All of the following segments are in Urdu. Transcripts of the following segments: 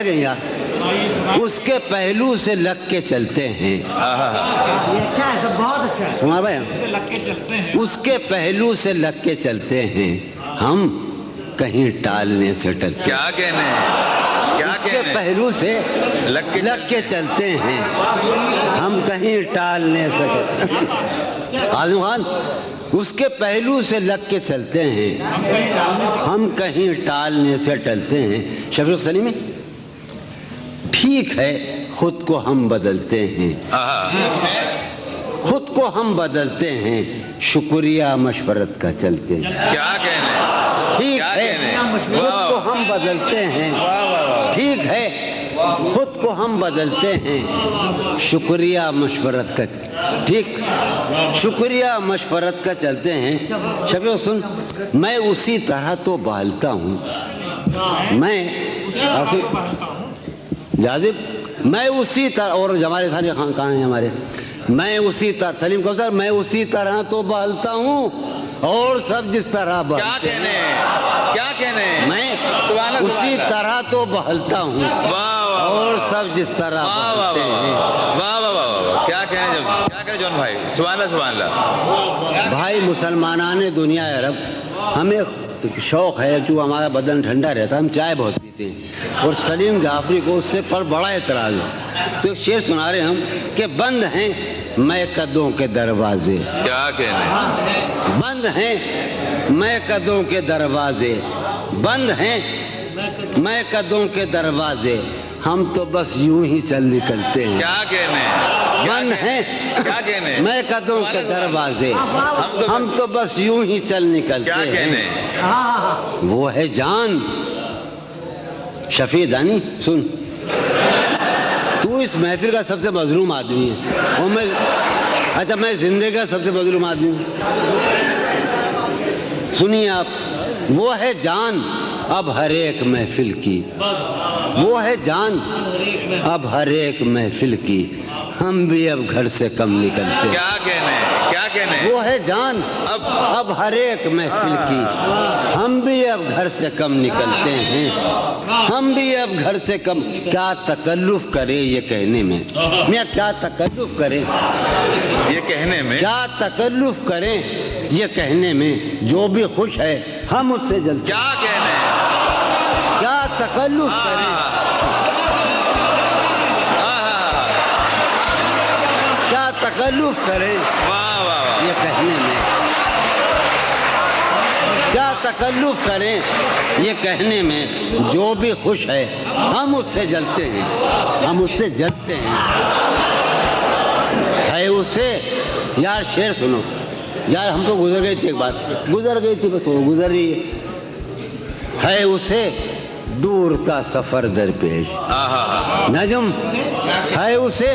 اس کے پہلو سے لگ کے چلتے ہیں. اچھا ہے، بہت اچھا ہے. سنا بھائی، اس کے پہلو سے لگ کے چلتے ہیں ہم کہیں ٹالنے سے ٹلتے. کیا کہنے اس کے پہلو سے لگ کے چلتے ہیں ہم کہیں ٹالنے سے ٹلتے. اعظم خان، اس کے پہلو سے لگ کے چلتے ہیں ہم کہیں ٹالنے سے ٹلتے ہیں. شفیق سلیم، ٹھیک ہے خود کو ہم بدلتے ہیں، خود کو ہم بدلتے ہیں، شکریہ مشورت کا چلتے ہیں. کیا کہنے، ٹھیک ہے خود کو ہم بدلتے ہیں، ٹھیک ہے خود کو ہم بدلتے ہیں، شکریہ مشورت کا، ٹھیک، شکریہ مشورت کا چلتے ہیں. شفیق سن، میں اسی طرح تو بہلتا ہوں، میں جاذب، میں اسی طرح، اور ہمارے سارے خان کہاں ہیں ہمارے، میں اسی طرح، سلیم کوثر، میں اسی طرح تو بہلتا ہوں اور سب جس طرح بہلتے ہیں. کیا کہنے، میں اسی طرح تو بہلتا ہوں اور سب جس طرح بہلتے ہیں. واہ واہ واہ، کیا کہنے، کیا کہنے جون بھائی، سبحان اللہ سبحان اللہ. بھائی مسلمانان دنیا عرب، ہمیں شوق ہے، جو ہمارا بدن ٹھنڈا رہتا ہے، ہم چائے بہت پیتے ہیں، اور سلیم جعفری کو اس سے پر بڑا اعتراض ہے. تو ایک شعر سنا رہے ہم کہ بند ہیں میں قدوں کے دروازے، کیا کہنے، بند ہیں میں قدوں کے دروازے، بند ہیں میں قدوں کے دروازے، ہم تو بس یوں ہی چل نکلتے ہیں. کیا کہنے، بند ہیں میں قدوں کے دروازے، ہم تو بس یوں ہی چل نکلتے کیا کہنے. ہیں. وہ ہے جان. شفیع دانی سن، تو اس محفل کا سب سے مظلوم آدمی ہے، اور میں، اچھا میں زندگی کا سب سے مظلوم آدمی ہوں. سنیے آپ، وہ ہے جان اب ہر ایک محفل کی، وہ ہے جان اب ہر ایک محفل کی، ہم بھی اب گھر سے کم نکلتے ہیں. کیا کہنے، کیا کہنے، وہ ہے جان اب ہر ایک محفل کی، ہم بھی اب گھر سے کم نکلتے ہیں، ہم بھی اب گھر سے کم. کیا تکلف کرے یہ کہنے میں، میاں کیا تکلف کرے یہ کہنے میں، کیا تکلف کریں یہ کہنے میں، جو بھی خوش ہے ہم اس سے جلتے. کیا کہنے، کیا تکلف کریں، کیا تکلف کریں واہ واہ، یہ کہنے میں، کیا تکلف کریں یہ کہنے میں، جو بھی خوش ہے ہم اس سے جلتے ہیں، ہم اس سے جلتے ہیں. ہے اسے، یار شعر سنو یار، ہم تو گزر گئی تھی، ایک بات گزر گئی تھی، بس وہ گزر رہی ہے اسے دور کا سفر درپیش. نجم، ہے اسے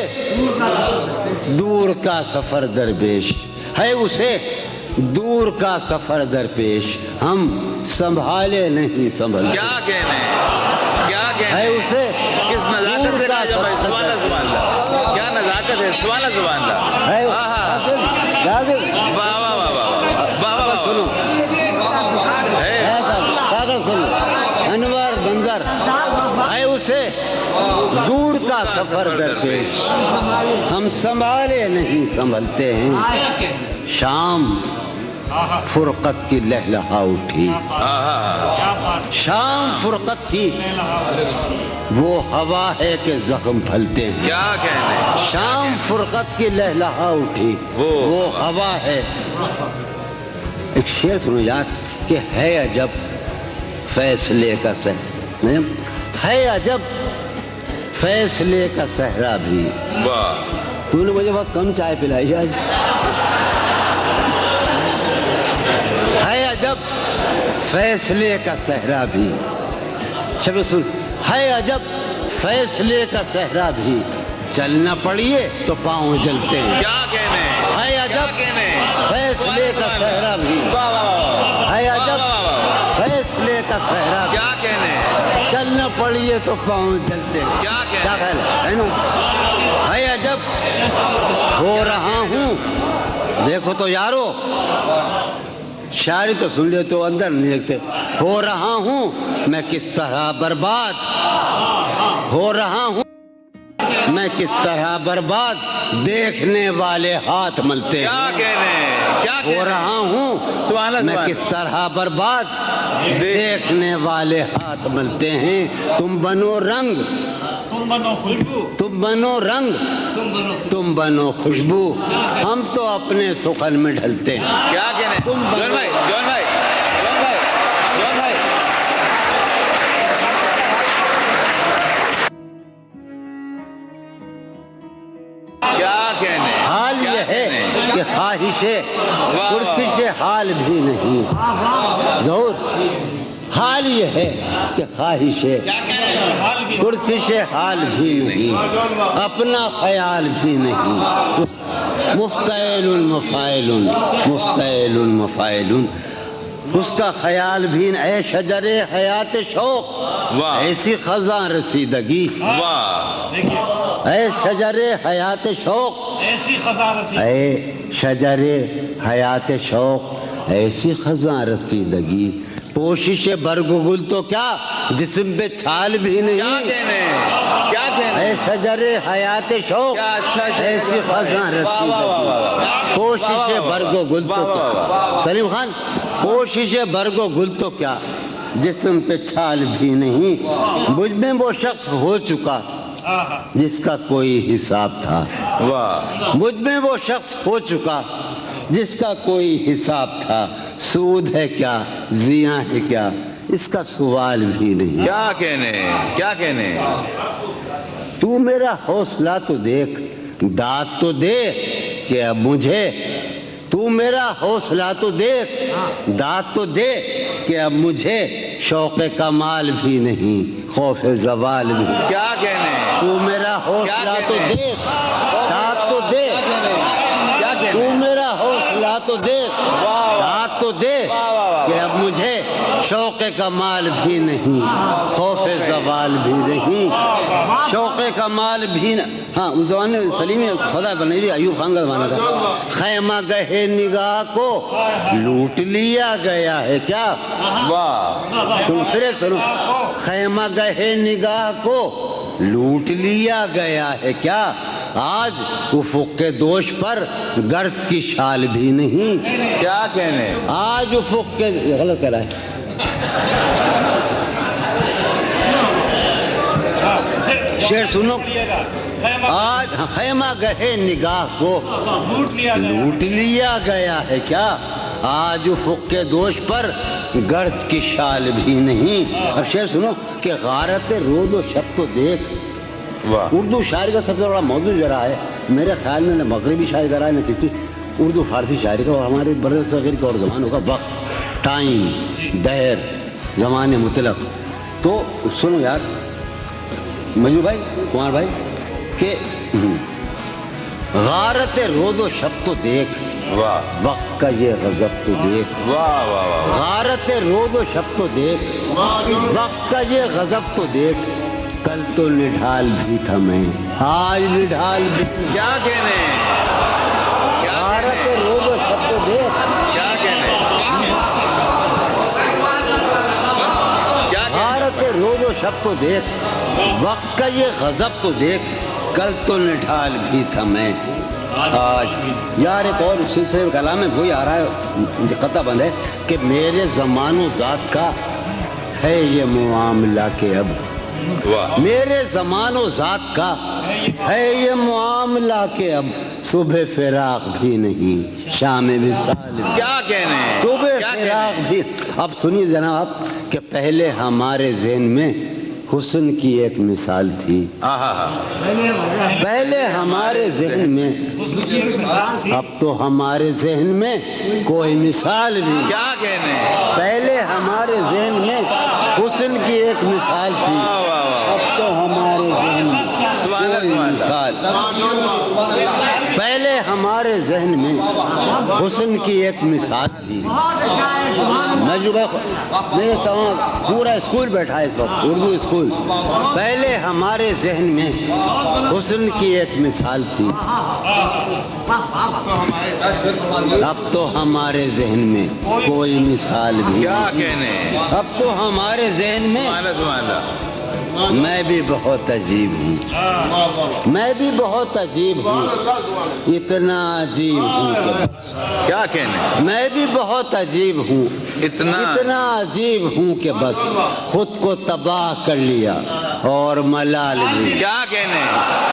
دور کا سفر درپیش، ہے اسے دور کا سفر درپیش، ہم سنبھالے نہیں سنبھل. کیا کہنے، کیا کہنے، ہے اسے کس نزاکت سے راجہ بھائی، سبحان اللہ سبحان اللہ، کیا نزاکت ہے، سبحان اللہ سبحان اللہ. ہے واہ واہ واہ واہ واہ واہ، سنو انور بندر، ہے اسے دور کا سفر درپیش، ہم سنبھالے نہیں سنبھلتے ہیں. شام فرقت کی لہلہا اٹھی، شام فرقت کی وہ ہوا ہے کہ زخم پھلتے ہیں. کیا کہنے، شام فرقت کی لہلہا اٹھی وہ ہوا ہے. ایک شعر سنو یار کہ ہے عجب فیصلے کا صحرا، ہے عجب فیصلے کا صحرا بھی. واہ، تو نے مجھے بہت کم چائے پلائی آج. ہے عجب فیصلے کا صحرا بھی. شب سن، ہے عجب فیصلے کا صحرا بھی، چلنا پڑیے تو پاؤں جلتے ہیں. کیا کہنے، ہے عجب فیصلے کا صحرا بھی، ہے عجب فیصلے کا صحرا بھی، کیا کہنے، چلنا پڑیے تو پاؤں جلتے ہیں. کیا کیا خیال ہے نا؟ ہے عجب ہو رہا ہوں، دیکھو تو یارو، شاعری تو سن لیتے ہو، اندر نہیں دیکھتے. ہو رہا ہوں میں کس طرح برباد، ہو رہا ہوں میں کس طرح برباد دیکھنے والے ہاتھ ملتے کیا ہیں کہنے کیا ہو رہا ہوں سبحان اللہ، میں سبحان کس طرح برباد دیکھنے والے ہاتھ ملتے ہیں تم بنو رنگ تم بنو خوشبو تم بنو رنگ تم بنو تم بنو خوشبو ہم تو اپنے سخن میں ڈھلتے ہیں کیا کہنے تم بنو- جون بھائی جون بھائی جون بھائی جون بھائی کیا کہنے حال کیا یہ ہے کہنے؟ کہ خواہش واہ۔ پرکش حال بھی نہیں ضرور حال یہ ہے کہ خواہش پرکش حال بھی نہیں اپنا خیال بھی نہیں مفتعل مفاعل مفتعل مفاعل اس کا خیال بھی اے شجر حیات شوق واہ۔ ایسی خزاں رسیدگی واہ اے شجر حیات شوق ایسی خزاں رسی اے شجر حیات شوق ایسی خزاں رسیدگی پوشش برگ و گل تو کیا جسم پہ چھال بھی کیا نہیں کہنے کیا کہنے اے شجر حیات شوق کیا اچھا شعر ایسی بنایا ہے۔ خزاں واہ، واہ، واہ، واہ، رسیدگی واہ۔ کوشش واہ، واہ، برگ و گل تو واہ، واہ، واہ، کیا سلیم خان کوشش برگ و گل تو کیا جسم پہ چھال بھی نہیں مجھ میں وہ شخص ہو چکا جس کا کوئی حساب تھا واہ مجھ میں وہ شخص ہو چکا جس کا کوئی حساب تھا سود ہے کیا زیاں ہے کیا اس کا سوال بھی نہیں کیا کہنے کیا کہنے تو میرا حوصلہ تو دیکھ داد تو دے کہ اب مجھے تو میرا حوصلہ تو دیکھ داد تو دے کہ اب مجھے شوق کمال بھی نہیں خوف زوال بھی کیا کہنے تو میرا حوصلہ تو دیکھ داد تو دے کیا تو کہنے میرا حوصلہ تو دیکھ واہ۔ داد تو دے واہ، واہ، واہ۔ کہ اب مجھے شوق کمال بھی نہیں خوف زوال بھی نہیں شوق کمال بھی ہاں اس زمانے میں سلیم خدا بنائی تھی ایوب خان کا زمانہ تھا خیمہ گہے نگاہ کو لوٹ لیا گیا ہے کیا واہ سن پھر سنو خیمہ گہے نگاہ کو لوٹ لیا گیا ہے کیا آج افق کے دوش پر گرد کی شال بھی نہیں کیا کہنے آج افق کے غلط کرا ہے شعر سنو آج خیمہ گہے نگاہ کو لوٹ لیا گیا لوٹ لیا گیا ہے کیا آج افق کے دوش پر گرد کی شال بھی نہیں اب شعر سنو کہ غارت رود و شب تو دیکھ واہ اردو شاعری کا سب سے بڑا موضوع ذرا ہے میرے خیال میں نہ مغربی شاعری کرا ہے نہ کسی اردو فارسی شاعری کا اور ہمارے بر صغیر کا اور زمانوں کا وقت ٹائم دہر زمان مطلق تو سنو یار مجھو بھائی کمار بھائی کہ غارت رود و شب تو دیکھ واہ وقت کا یہ غضب تو دیکھ واہ واہ واہ غارت رود و شب تو دیکھ وقت کا یہ غضب تو دیکھ کل تو نڈھال بھی تھا میں آج نڈھال بھی کیا کہنے کیا غارت کہنے رود و شب تو دیکھ کیا کہنے کیا کہنے غارت رود و شب تو دیکھ وقت کا یہ غضب تو دیکھ کل تو نڈھال بھی تھا میں آج یار ایک اور سلسلے کلام میں وہی آ رہا ہے قطع بند ہے کہ میرے زمان و ذات کا ہے یہ معاملہ کہ اب واہ میرے زمان و ذات کا ہے یہ معاملہ کہ اب صبح فراق بھی نہیں شام وصال بھی کیا کہنے صبح کیا فراق کہنے بھی اب سنیے جناب کہ پہلے ہمارے ذہن میں حسن کی ایک مثال تھی آہا پہلے ہمارے ذہن میں اب تو ہمارے ذہن میں کوئی مثال نہیں کیا کہنے پہلے ہمارے ذہن میں حسن کی ایک مثال تھی واہ واہ واہ اب تو ہمارے ذہن میں سبحان اللہ، کوئی سبحان مثال پہلے ہمارے ذہن میں حسن کی ایک مثال تھی میرے ساتھ پورا اسکول بیٹھا ہے اس وقت اردو اسکول پہلے ہمارے ذہن میں حسن کی ایک مثال تھی اب تو ہمارے ذہن میں کوئی مثال بھی کیا کہنے اب تو ہمارے ذہن میں سبحان اللہ سبحان اللہ میں بھی بہت عجیب ہوں، میں بھی بہت عجیب ہوں، اتنا عجیب ہوں کہ کیا کہنے؟ میں بھی بہت عجیب ہوں، اتنا عجیب ہوں کہ بس خود کو تباہ کر لیا اور ملال بھی۔ کیا کہنے؟